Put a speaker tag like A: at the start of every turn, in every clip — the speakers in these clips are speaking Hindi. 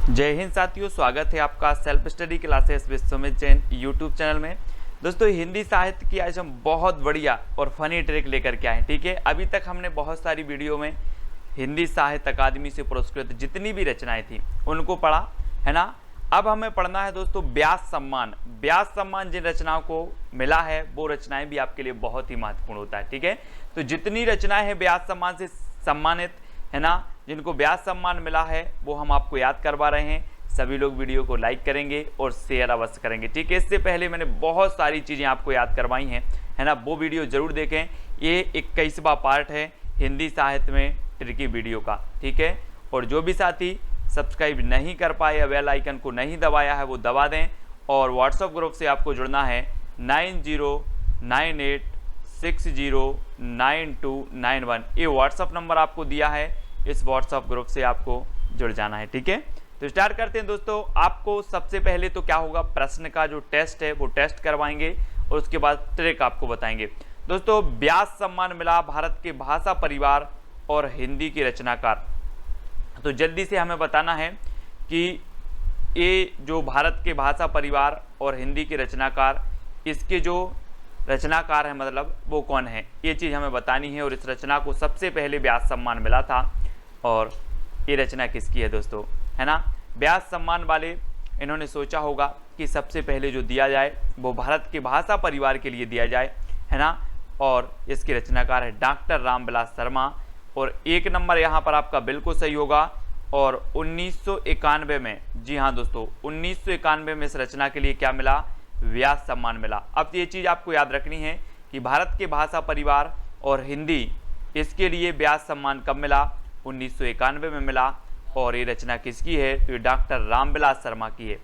A: जय हिंद साथियों, स्वागत है आपका self study classes Vishwamit Jain YouTube channel में। दोस्तों, हिंदी साहित्य की आज हम बहुत बढ़िया और फनी ट्रिक लेकर के आए। ठीक है, अभी तक हमने बहुत सारी वीडियो में हिंदी साहित्य अकादमी से पुरस्कृत जितनी भी रचनाएं थी उनको पढ़ा है ना। अब हमें पढ़ना है दोस्तों व्यास सम्मान। व्यास सम्मान जिन रचनाओं को मिला है वो रचनाएं भी आपके लिए बहुत ही महत्वपूर्ण होता है। ठीक है, तो जितनी रचनाएं हैं व्यास सम्मान से सम्मानित है ना, जिनको व्यास सम्मान मिला है वो हम आपको याद करवा रहे हैं। सभी लोग वीडियो को लाइक करेंगे और शेयर अवश्य करेंगे। ठीक है, इससे पहले मैंने बहुत सारी चीज़ें आपको याद करवाई हैं है ना, वो वीडियो जरूर देखें। ये 21वां पार्ट है हिंदी साहित्य में ट्रिकी वीडियो का। ठीक है, और जो भी साथी सब्सक्राइब नहीं कर पाए या बेल आइकन को नहीं दबाया है वो दबा दें। और व्हाट्सएप ग्रुप से आपको जुड़ना है 9098609291। ये व्हाट्सएप नंबर आपको दिया है, इस व्हाट्सएप ग्रुप से आपको जुड़ जाना है। ठीक है, तो स्टार्ट करते हैं दोस्तों। आपको सबसे पहले तो क्या होगा, प्रश्न का जो टेस्ट है वो टेस्ट करवाएंगे और उसके बाद ट्रिक आपको बताएंगे। दोस्तों, व्यास सम्मान मिला भारत के भाषा परिवार और हिंदी के रचनाकार। तो जल्दी से हमें बताना है कि ये जो भारत के भाषा परिवार और हिंदी के रचनाकार, इसके जो रचनाकार है मतलब वो कौन है, ये चीज़ हमें बतानी है। और इस रचना को सबसे पहले व्यास सम्मान मिला था और ये रचना किसकी है दोस्तों, है ना। व्यास सम्मान वाले इन्होंने सोचा होगा कि सबसे पहले जो दिया जाए वो भारत के भाषा परिवार के लिए दिया जाए, है ना। और इसके रचनाकार है डॉक्टर रामविलास शर्मा। और एक नंबर यहाँ पर आपका बिल्कुल सही होगा। और 1991 में, जी हाँ दोस्तों, 1991 में इस रचना के लिए क्या मिला, व्यास सम्मान मिला। अब ये चीज़ आपको याद रखनी है कि भारत के भाषा परिवार और हिंदी, इसके लिए व्यास सम्मान कब मिला, 1991 में मिला। और ये रचना किसकी है, तो ये डॉक्टर रामविलास शर्मा की है।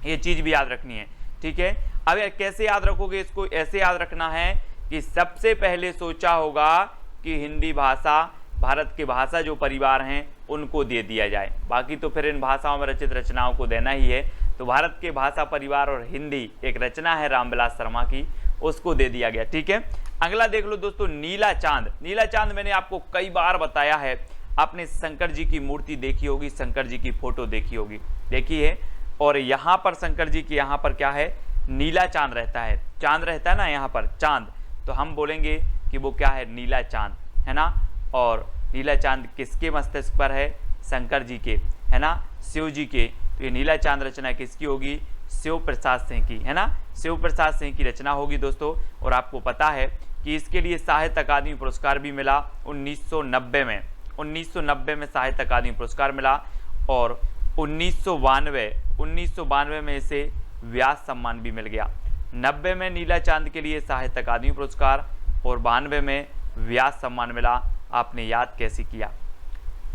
A: ये चीज़ भी याद रखनी है। ठीक है, अब कैसे याद रखोगे इसको, ऐसे याद रखना है कि सबसे पहले सोचा होगा कि हिंदी भाषा, भारत के भाषा जो परिवार हैं उनको दे दिया जाए। बाकी तो फिर इन भाषाओं में रचित रचनाओं को देना ही है। तो भारत के भाषा परिवार और हिंदी एक रचना है रामविलास शर्मा की, उसको दे दिया गया। ठीक है, अगला देख लो दोस्तों, नीला चांद। नीला चांद मैंने आपको कई बार बताया है, आपने शंकर जी की मूर्ति देखी होगी, शंकर जी की फोटो देखी होगी, देखी है। और यहाँ पर शंकर जी की यहाँ पर क्या है, नीला चांद रहता है, चांद रहता है ना यहाँ पर चांद, तो हम बोलेंगे कि वो क्या है, नीला चांद, है ना। और नीला चांद किसके मस्तिष्क पर है, शंकर जी के, है ना, शिव जी के। तो ये नीला चांद रचना किसकी होगी, शिव प्रसाद सिंह की, है ना, शिव प्रसाद सिंह की रचना होगी दोस्तों। और आपको पता है कि इसके लिए साहित्य अकादमी पुरस्कार भी मिला 1990 में। 1990 में साहित्य अकादमी पुरस्कार मिला। और 1992 में इसे व्यास सम्मान भी मिल गया। 90 में नीला चांद के लिए साहित्य अकादमी पुरस्कार और 92 में व्यास सम्मान मिला। आपने याद कैसे किया,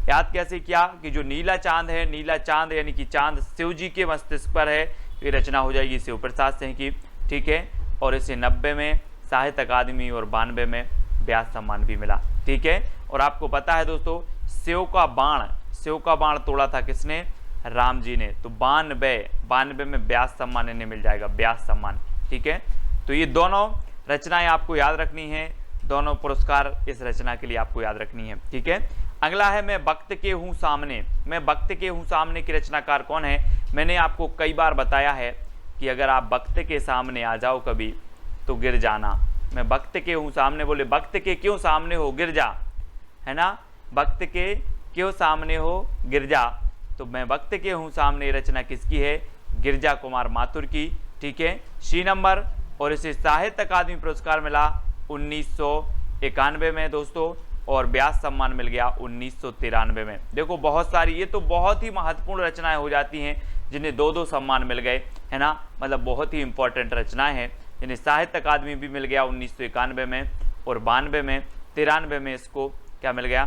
A: याद कैसे किया कि जो नीला चांद है, नीला चांद यानी कि चांद शिव जी के मस्तिष्क पर है, तो ये रचना हो जाएगी शिव प्रसाद सिंह की। ठीक है, और इसे 90 में साहित्य अकादमी और 92 में व्यास सम्मान भी मिला। ठीक है, और आपको पता है दोस्तों, शिव का बाण तोड़ा था किसने, राम जी ने। तो 92 में व्यास सम्मान इन्हें मिल जाएगा, व्यास सम्मान। ठीक है, तो ये दोनों रचनाएं आपको याद रखनी है, दोनों पुरस्कार इस रचना के लिए आपको याद रखनी है। ठीक है, अगला है मैं वक्त के हूँ सामने। मैं वक्त के हूँ सामने की रचनाकार कौन है, मैंने आपको कई बार बताया है कि अगर आप वक्त के सामने आ जाओ कभी तो गिर जाना। मैं वक्त के हूँ सामने, बोले वक्त के क्यों सामने हो, गिर जा, है ना, वक्त के क्यों सामने हो, गिर जा। तो मैं वक्त के हूँ सामने रचना किसकी है, गिरजा कुमार माथुर की। ठीक है, सी नंबर। और इसे साहित्य अकादमी पुरस्कार मिला 1991 में दोस्तों, और व्यास सम्मान मिल गया 1993 में। देखो बहुत सारी, ये तो बहुत ही महत्वपूर्ण रचनाएं हो जाती हैं जिन्हें 2-2 सम्मान मिल गए, है ना, मतलब बहुत ही इंपॉर्टेंट रचनाएं हैं जिन्हें साहित्य अकादमी भी मिल गया 1991 में और 92 में, 93 में इसको क्या मिल गया,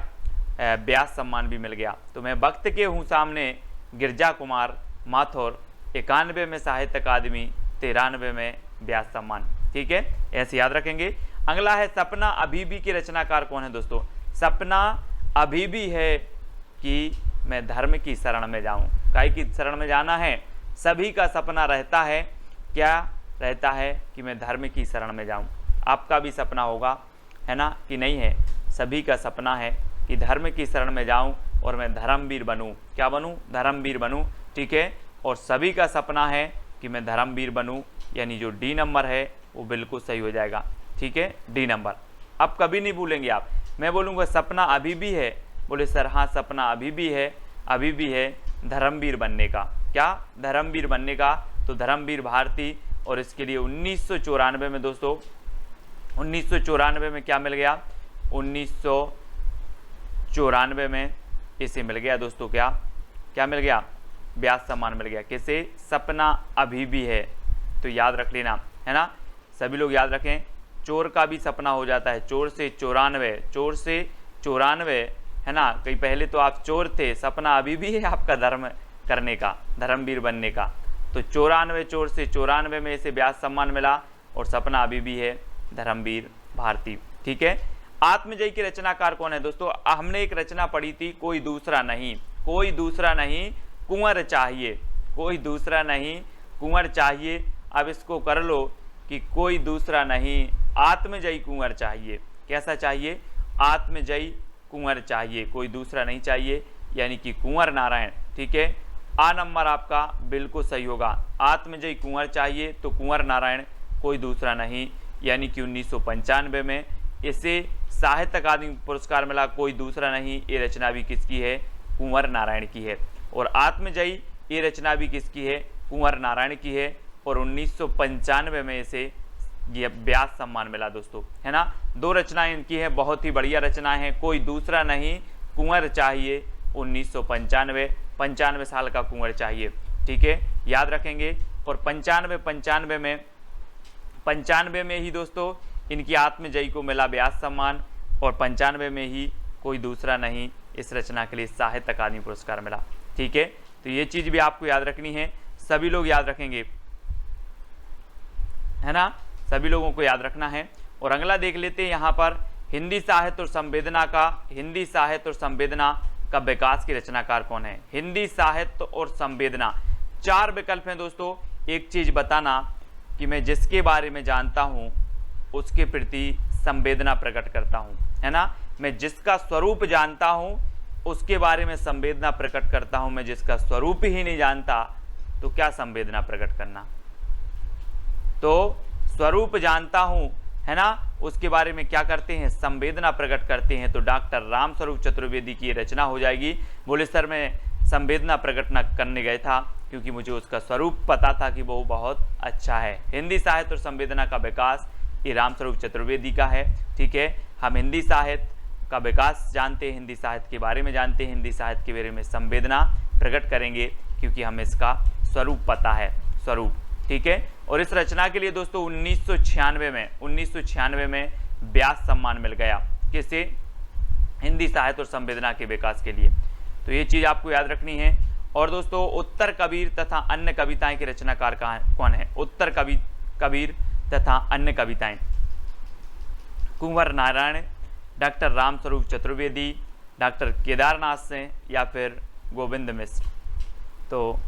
A: व्यास सम्मान भी मिल गया। तो मैं वक्त के हूँ सामने, गिरजा कुमार माथुर, 91 में साहित्य अकादमी, 93 में व्यास सम्मान। ठीक है, ऐसे याद रखेंगे। अगला है सपना अभी भी के रचनाकार कौन है दोस्तों, सपना अभी भी है कि मैं धर्म की शरण में जाऊं। काय की शरण में जाना है, सभी का सपना रहता है, क्या रहता है कि मैं धर्म की शरण में जाऊं। आपका भी सपना होगा, है ना, कि नहीं है, सभी का सपना है कि धर्म की शरण में जाऊं, और मैं धर्मवीर बनूं। क्या बनूं? धर्मवीर बनूं। ठीक है, और सभी का सपना है कि मैं धर्मवीर बनूं, यानी जो डी नंबर है वो बिल्कुल सही हो जाएगा। ठीक है, डी नंबर। अब कभी नहीं भूलेंगे आप। मैं बोलूँगा सपना अभी भी है, बोले सर हाँ सपना अभी भी है धर्मवीर बनने का। क्या? धर्मवीर बनने का। तो धर्मवीर भारती, और इसके लिए 1994 में दोस्तों, 1994 में क्या मिल गया? 1994 में इसे मिल गया दोस्तों, क्या मिल गया? व्यास सम्मान मिल गया। किसे? सपना अभी भी है। तो याद रख लेना, है ना, सभी लोग याद रखें। चोर का भी सपना हो जाता है, चोर से 94, चोर से 94, है ना। कहीं पहले तो आप चोर थे, सपना अभी भी है आपका धर्म करने का, धर्मवीर बनने का। तो 94, चोर से 94 में इसे व्यास सम्मान मिला, और सपना अभी भी है धर्मवीर भारती। ठीक है, आत्मजयी के रचनाकार कौन है दोस्तों? हमने एक रचना पढ़ी थी, कोई दूसरा नहीं, कोई दूसरा नहीं कुंवर चाहिए, कोई दूसरा नहीं कुंवर चाहिए। अब इसको कर लो कि कोई दूसरा नहीं आत्मजयी कुंवर चाहिए। कैसा चाहिए? आत्मजयी कुंवर चाहिए, कोई दूसरा नहीं चाहिए, यानी कि कुंवर नारायण। ठीक है, आ नंबर आपका बिल्कुल सही होगा। आत्मजयी कुंवर चाहिए तो कुंवर नारायण, कोई दूसरा नहीं, यानी कि 1995 में इसे साहित्य अकादमी पुरस्कार मिला। कोई दूसरा नहीं, ये रचना भी किसकी है? कुंवर नारायण की है। और आत्मजयी ये रचना भी किसकी है? कुंवर नारायण की है। और 1995 में इसे ये व्यास सम्मान मिला दोस्तों, है ना। दो रचनाएं इनकी है, बहुत ही बढ़िया रचना है। कोई दूसरा नहीं कुंवर चाहिए, 1995, 95 साल का कुंवर चाहिए। ठीक है, याद रखेंगे। और 95 में ही दोस्तों इनकी आत्मजयी को मिला व्यास सम्मान, और 95 में ही कोई दूसरा नहीं इस रचना के लिए साहित्य अकादमी पुरस्कार मिला। ठीक है, तो ये चीज भी आपको याद रखनी है, सभी लोग याद रखेंगे, है ना, सभी लोगों को याद रखना है। और अगला देख लेते हैं यहाँ पर, हिंदी साहित्य और संवेदना का विकास की रचनाकार कौन है? हिंदी साहित्य और संवेदना, 4 विकल्प हैं दोस्तों। एक चीज बताना कि मैं जिसके बारे में जानता हूं उसके प्रति संवेदना प्रकट करता हूं, है ना। मैं जिसका स्वरूप जानता हूं उसके बारे में संवेदना प्रकट करता हूं। मैं जिसका स्वरूप ही नहीं जानता तो क्या संवेदना प्रकट करना। तो स्वरूप जानता हूं, है ना, उसके बारे में क्या करते हैं? संवेदना प्रकट करते हैं। तो डॉक्टर रामस्वरूप चतुर्वेदी की रचना हो जाएगी। बोले सर मैं संवेदना प्रकट न करने गए था क्योंकि मुझे उसका स्वरूप पता था कि वो बहुत अच्छा है। हिंदी साहित्य और संवेदना का विकास ये रामस्वरूप चतुर्वेदी का है। ठीक है, हम हिंदी साहित्य का विकास जानते हैं, हिंदी साहित्य के बारे में जानते हैं, हिंदी साहित्य के बारे में संवेदना प्रकट करेंगे क्योंकि हमें इसका स्वरूप पता है, स्वरूप। ठीक है, और इस रचना के लिए दोस्तों 1996 में व्यास सम्मान मिल गया। किसे? हिंदी साहित्य और संवेदना के विकास के लिए। तो ये चीज आपको याद रखनी है। और दोस्तों उत्तर कबीर तथा अन्य कविताएं के रचनाकार कौन है? उत्तर कबीर तथा अन्य कविताएं, कुंवर नारायण, डॉक्टर रामस्वरूप चतुर्वेदी, डॉक्टर केदारनाथ सिंह या फिर गोविंद मिश्र। तो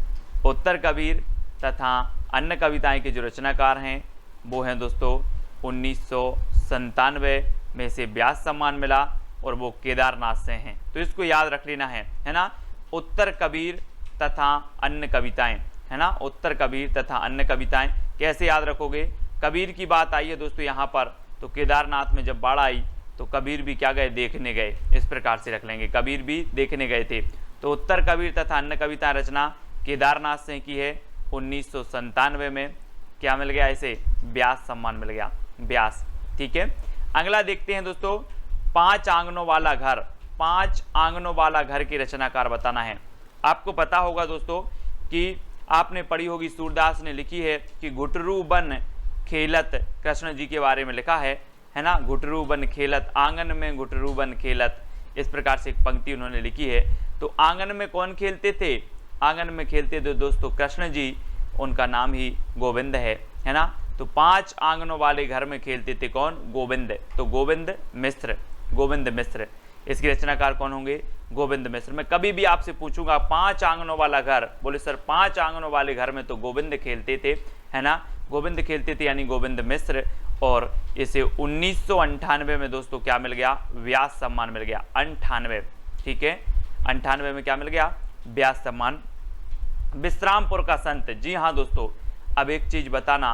A: उत्तर कबीर तथा अन्य कविताएं के जो रचनाकार हैं वो हैं दोस्तों 1997 में से व्यास सम्मान मिला, और वो केदारनाथ से हैं। तो इसको याद रख लेना है ना। उत्तर कबीर तथा अन्य कविताएं, है ना, उत्तर कबीर तथा अन्य कविताएं। कैसे याद रखोगे? कबीर की बात आई है दोस्तों यहाँ पर, तो केदारनाथ में जब बाढ़ आई तो कबीर भी क्या गए? देखने गए। इस प्रकार से रख लेंगे, कबीर भी देखने गए थे। तो उत्तर कबीर तथा अन्य कविता रचना केदारनाथ सिंह की है। 1997 में क्या मिल गया? इसे व्यास सम्मान मिल गया, व्यास। ठीक है, अगला देखते हैं दोस्तों, 5 आंगनों वाला घर। 5 आंगनों वाला घर की रचनाकार बताना है। आपको पता होगा दोस्तों कि आपने पढ़ी होगी, सूरदास ने लिखी है कि घुटरू बन खेलत, कृष्ण जी के बारे में लिखा है ना। घुटरू बन खेलत, आंगन में घुटरू बन खेलत, इस प्रकार से एक पंक्ति उन्होंने लिखी है। तो आंगन में कौन खेलते थे? आंगन में खेलते थे दोस्तों कृष्ण जी, उनका नाम ही गोविंद है ना। तो 5 आंगनों वाले घर में खेलते थे कौन? गोविंद। तो गोविंद मिश्र इसके रचनाकार कौन होंगे? गोविंद मिश्र। मैं कभी भी आपसे पूछूंगा 5 आंगनों वाला घर, बोले सर 5 आंगनों वाले घर में तो गोविंद खेलते थे, है ना, गोविंद खेलते थे, यानी गोविंद मिश्र। और इसे 1998 में दोस्तों क्या मिल गया? व्यास सम्मान मिल गया, 98। ठीक है, 98 में क्या मिल गया, व्यास सम्मान। विश्रामपुर का संत, जी हाँ दोस्तों, अब एक चीज बताना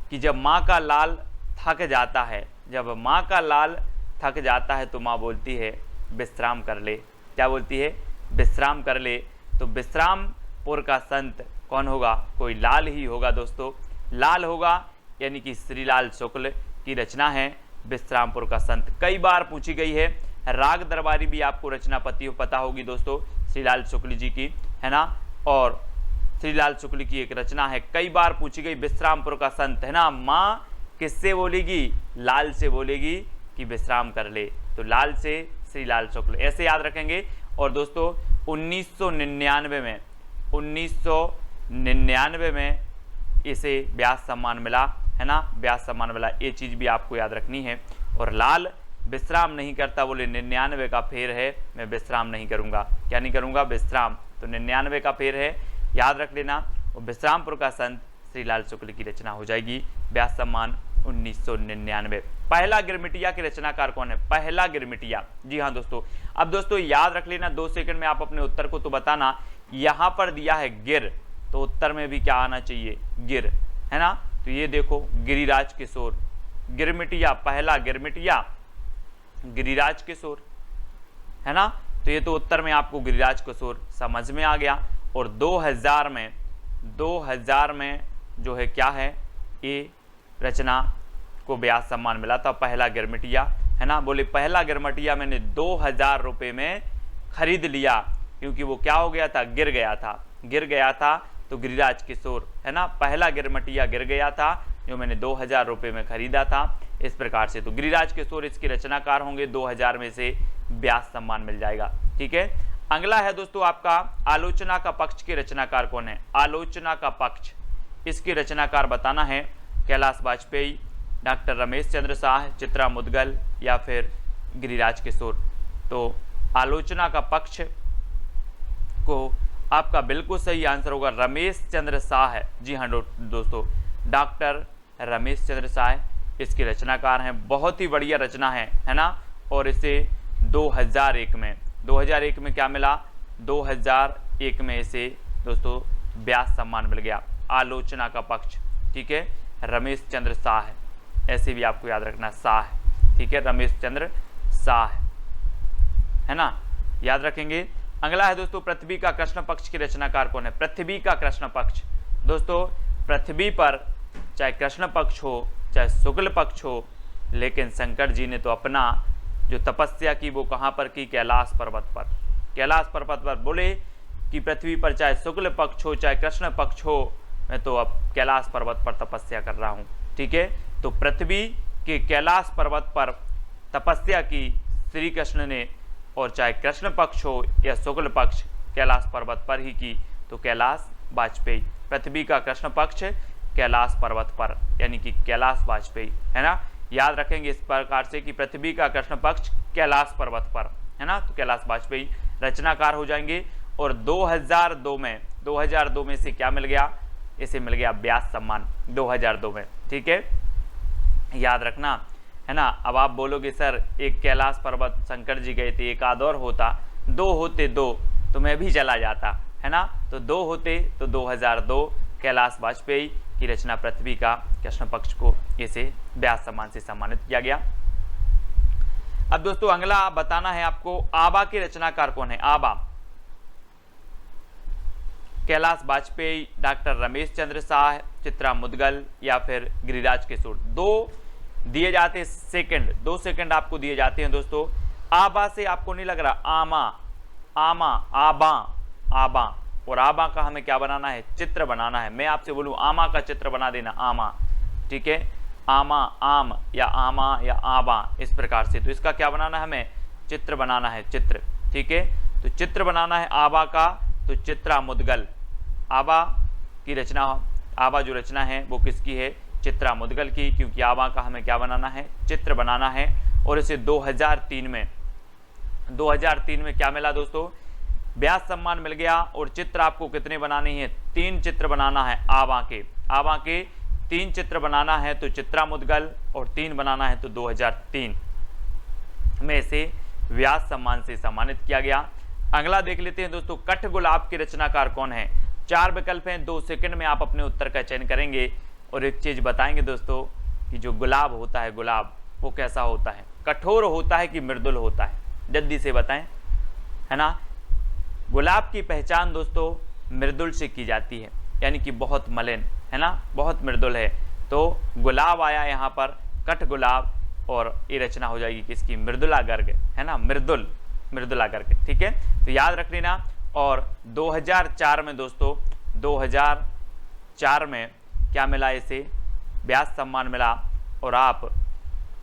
A: कि जब माँ का लाल थक जाता है, जब माँ का लाल थक जाता है तो माँ बोलती है विश्राम कर ले। क्या बोलती है, विश्राम कर ले। तो विश्रामपुर का संत कौन होगा, कोई लाल ही होगा दोस्तों, लाल होगा, यानी कि श्रीलाल शुक्ल की रचना है विश्रामपुर का संत। कई बार पूछी गई है। राग दरबारी भी आपको रचना पता होगी दोस्तों, श्रीलाल शुक्ल जी की, है ना। और श्रीलाल शुक्ल की एक रचना है, कई बार पूछी गई, विश्रामपुर का संत, है ना। माँ किससे बोलेगी, लाल से बोलेगी कि विश्राम कर ले, तो लाल से श्रीलाल शुक्ल, ऐसे याद रखेंगे। और दोस्तों 1999 में इसे व्यास सम्मान मिला, है ना, व्यास सम्मान मिला, ये चीज़ भी आपको याद रखनी है। और लाल विश्राम नहीं करता, बोले 99 का फेर है, मैं विश्राम नहीं करूँगा। क्या नहीं करूँगा, विश्राम, तो 99 का फेर है, याद रख लेना। और विश्रामपुर का संत श्रीलाल शुक्ल की रचना हो जाएगी व्यास सम्मान 1999। पहला गिरमिटिया के रचनाकार कौन है, पहला गिरमिटिया, जी हाँ दोस्तों। अब दोस्तों याद रख लेना, 2 सेकंड में आप अपने उत्तर को तो बताना। यहाँ पर दिया है गिर, तो उत्तर में भी क्या आना चाहिए, गिर, है ना। तो ये देखो गिरिराज किशोर, गिरमिटिया, पहला गिरमिटिया गिरिराज किशोर, है ना। तो ये तो उत्तर में आपको गिरिराज किशोर समझ में आ गया। और 2000 में जो है क्या है, ये रचना को व्यास सम्मान मिला था, पहला गिरमिटिया, है ना। बोले पहला गिरमिटिया मैंने 2000 रुपये में खरीद लिया, क्योंकि वो क्या हो गया था, गिर गया था, तो गिरिराज किशोर, है ना, पहला गिरमिटिया गिर गया था जो मैंने 2000 रुपये में खरीदा था। इस प्रकार से तो गिरिराज किशोर इसके रचनाकार होंगे, 2000 में से व्यास सम्मान मिल जाएगा, ठीक है। अगला है दोस्तों आपका आलोचना का पक्ष के रचनाकार कौन है, आलोचना का पक्ष, इसके रचनाकार बताना है, कैलाश वाजपेयी, डॉक्टर रमेश चंद्र शाह, चित्रा मुदगल या फिर गिरिराज किशोर। तो आलोचना का पक्ष को आपका बिल्कुल सही आंसर होगा रमेश चंद्र शाह, जी हाँ दोस्तों, डॉक्टर रमेश चंद्र शाह इसके रचनाकार हैं। बहुत ही बढ़िया रचना है ना। और इसे 2001 में क्या मिला, 2001 में इसे दोस्तों व्यास सम्मान मिल गया, आलोचना का पक्ष, ठीक है, रमेश चंद्र शाह, ऐसे भी आपको याद रखना, शाह, ठीक है, रमेश चंद्र शाह, है ना, याद रखेंगे। अगला है दोस्तों पृथ्वी का कृष्ण पक्ष की रचनाकार कौन है, पृथ्वी का कृष्ण पक्ष। दोस्तों पृथ्वी पर चाहे कृष्ण पक्ष हो चाहे शुक्ल पक्ष हो, लेकिन शंकर जी ने तो अपना जो तपस्या की वो कहाँ पर की, कैलाश पर्वत पर। कैलाश पर्वत पर बोले कि पृथ्वी पर चाहे शुक्ल पक्ष हो चाहे कृष्ण पक्ष हो, मैं तो अब कैलाश पर्वत पर तपस्या कर रहा हूँ, ठीक है। तो पृथ्वी के कैलाश पर्वत पर तपस्या की श्री कृष्ण ने, और चाहे कृष्ण पक्ष हो या शुक्ल पक्ष, कैलाश पर्वत पर ही की, तो कैलाश वाजपेयी। पृथ्वी का कृष्ण पक्ष कैलाश पर्वत पर, यानी कि कैलाश वाजपेयी, है ना। याद रखेंगे इस प्रकार से कि पृथ्वी का कृष्ण पक्ष कैलाश पर्वत पर, है ना, तो कैलाश वाजपेयी रचनाकार हो जाएंगे। और 2002 में से क्या मिल गया, इसे मिल गया व्यास सम्मान 2002 में, ठीक है, याद रखना, है ना। अब आप बोलोगे सर एक कैलाश पर्वत शंकर जी गए थे, एक आध और होता, 2 होते 2 तो मैं भी चला जाता, है ना। तो 2 होते तो 2002 कैलाश वाजपेयी की रचना पृथ्वी का कृष्ण पक्ष को इसे व्यास सम्मान से सम्मानित किया गया। अब दोस्तों अगला बताना है आपको आबा के रचनाकार कौन है, आबा, कैलाश वाजपेयी, डॉक्टर रमेश चंद्र शाह, चित्रा मुदगल या फिर गिरिराज किशोर। 2 दिए जाते हैं सेकंड, 2 सेकंड आपको दिए जाते हैं दोस्तों। आबा से आपको नहीं लग रहा, आमा, आमा, आबा, आबा, और आबा का हमें क्या बनाना है, चित्र बनाना है। मैं आपसे बोलूं आमा का चित्र बना देना, आमा, ठीक है, आमा, आम या आमा या आबा, इस प्रकार से। तो इसका क्या बनाना है, हमें चित्र बनाना है, चित्र, ठीक है। तो चित्र बनाना है आबा का, तो चित्रा मुदगल, आबा की रचना, आबा जो रचना है वो किसकी है, चित्रा मुदगल की, क्योंकि आबा का हमें क्या बनाना है, चित्र बनाना है। और इसे 2003 में क्या मिला दोस्तों, व्यास सम्मान मिल गया। और चित्र आपको कितने बनाने हैं, 3 चित्र बनाना है आबा के 3 चित्र बनाना है, तो चित्रा मुदगल, और 3 बनाना है तो 2003 में इसे व्यास सम्मान से सम्मानित किया गया। अगला देख लेते हैं दोस्तों, कठगुलाब के रचनाकार कौन है। 4 विकल्प हैं, 2 सेकंड में आप अपने उत्तर का चयन करेंगे और एक चीज बताएंगे दोस्तों कि जो गुलाब होता है, गुलाब वो कैसा होता है, कठोर होता है कि मृदुल होता है, जल्दी से बताएं, है ना। गुलाब की पहचान दोस्तों मृदुल से की जाती है, यानी कि बहुत मलिन, है ना, बहुत मृदुल है। तो गुलाब आया यहाँ पर, कठगुलाब, और ये रचना हो जाएगी किसकी, मृदुला गर्ग, है ना, मृदुला गर्ग, ठीक है। तो याद रख लेना। और 2004 में दोस्तों, 2004 में क्या मिला, इसे व्यास सम्मान मिला। और आप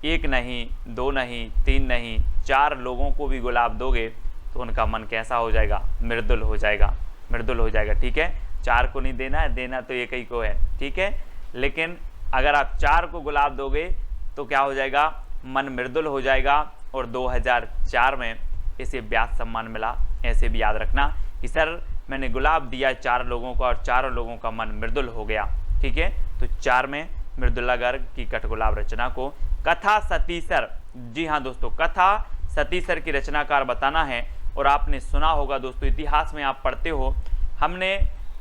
A: 1 नहीं, 2 नहीं, 3 नहीं, 4 लोगों को भी गुलाब दोगे तो उनका मन कैसा हो जाएगा, मृदुल हो जाएगा, मृदुल हो जाएगा, ठीक है। 4 को नहीं देना है, देना तो एक ही को है, ठीक है। लेकिन अगर आप 4 को गुलाब दोगे तो क्या हो जाएगा, मन मृदुल हो जाएगा। और 2004 में इसे व्यास सम्मान मिला। ऐसे भी याद रखना कि सर मैंने गुलाब दिया 4 लोगों को और 4 लोगों का मन मृदुल हो गया, ठीक है। तो 4 में मृदुला गर्ग की कठगुलाब रचना को कथा सतीसर, जी हाँ दोस्तों, कथा सतीसर की रचनाकार बताना है। और आपने सुना होगा दोस्तों, इतिहास में आप पढ़ते हो, हमने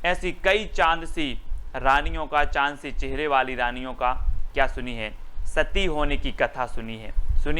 A: ऐसी कई चांद सी रानियों का, चांद सी चेहरे वाली रानियों का क्या सुनी है, सती होने की कथा सुनी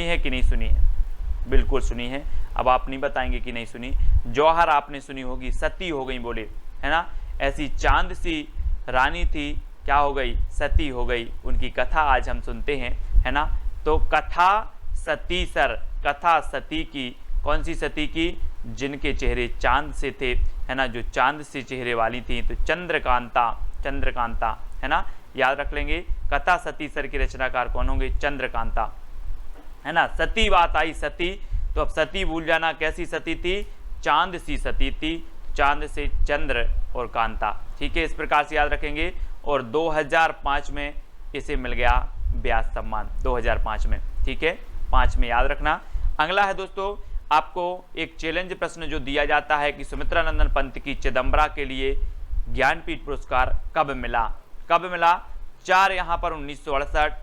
A: है कि नहीं सुनी है, बिल्कुल सुनी है। अब आप नहीं बताएंगे कि नहीं सुनी। जौहर आपने सुनी होगी, सती हो गई बोले, है ना। ऐसी चांद सी रानी थी, क्या हो गई, सती हो गई, उनकी कथा आज हम सुनते हैं, है ना। तो कथा सतीसर, कथा सती की, कौन सी सती की, जिनके चेहरे चांद से थे, है ना, जो चांद से चेहरे वाली थी। तो चंद्रकांता, चंद्रकांता, है ना, याद रख लेंगे। कथा सतीसर के रचनाकार कौन होंगे, चंद्रकांता, है ना। सती बात आई, सती, तो अब सती भूल जाना, कैसी सती थी, चांद सी सती थी, चांद से चंद्र और कांता, ठीक है। इस प्रकार से याद रखेंगे। और 2005 में इसे मिल गया व्यास सम्मान, 2005 में, ठीक है, 5 में याद रखना। अगला है दोस्तों, आपको एक चैलेंज प्रश्न जो दिया जाता है कि सुमित्रा नंदन पंत की चिदम्बरा के लिए ज्ञानपीठ पुरस्कार कब मिला, कब मिला। 4 यहाँ पर 1968,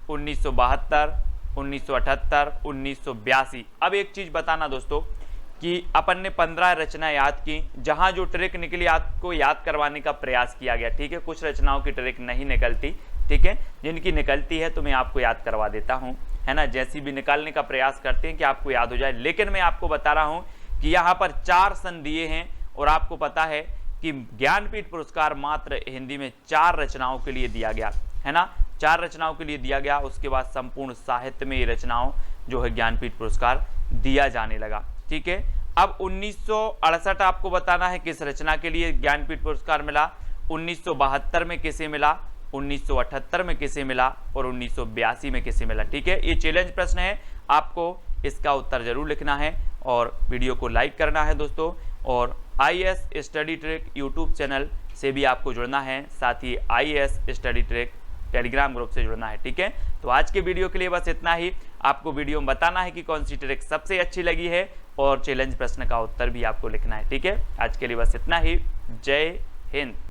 A: 1972, 1978, 1982। अब एक चीज बताना दोस्तों कि अपन ने 15 रचना याद की, जहां जो ट्रिक निकली आपको याद करवाने का प्रयास किया गया, ठीक है। कुछ रचनाओं की ट्रिक नहीं निकलती, ठीक है, जिनकी निकलती है तो मैं आपको याद करवा देता हूं, है ना। जैसी भी निकालने का प्रयास करते हैं कि आपको याद हो जाए, लेकिन मैं आपको बता रहा हूं कि यहाँ पर 4 सन दिए हैं और आपको पता है कि ज्ञानपीठ पुरस्कार मात्र हिंदी में 4 रचनाओं के लिए दिया गया, है ना, 4 रचनाओं के लिए दिया गया। उसके बाद संपूर्ण साहित्य में ये रचनाओं जो है ज्ञानपीठ पुरस्कार दिया जाने लगा, ठीक है। अब 1968 आपको बताना है किस रचना के लिए ज्ञानपीठ पुरस्कार मिला, 1972 में किसे मिला, 1978 में किसे मिला और 1982 में किसे मिला, ठीक है। ये चैलेंज प्रश्न है, आपको इसका उत्तर जरूर लिखना है और वीडियो को लाइक करना है दोस्तों। और IAS study trick YouTube channel से भी आपको जुड़ना है, साथ ही IAS study trick Telegram group से जुड़ना है, ठीक है। तो आज के वीडियो के लिए बस इतना ही। आपको वीडियो में बताना है कि कौन सी ट्रिक सबसे अच्छी लगी है और चैलेंज प्रश्न का उत्तर भी आपको लिखना है, ठीक है। आज के लिए बस इतना ही। जय हिंद।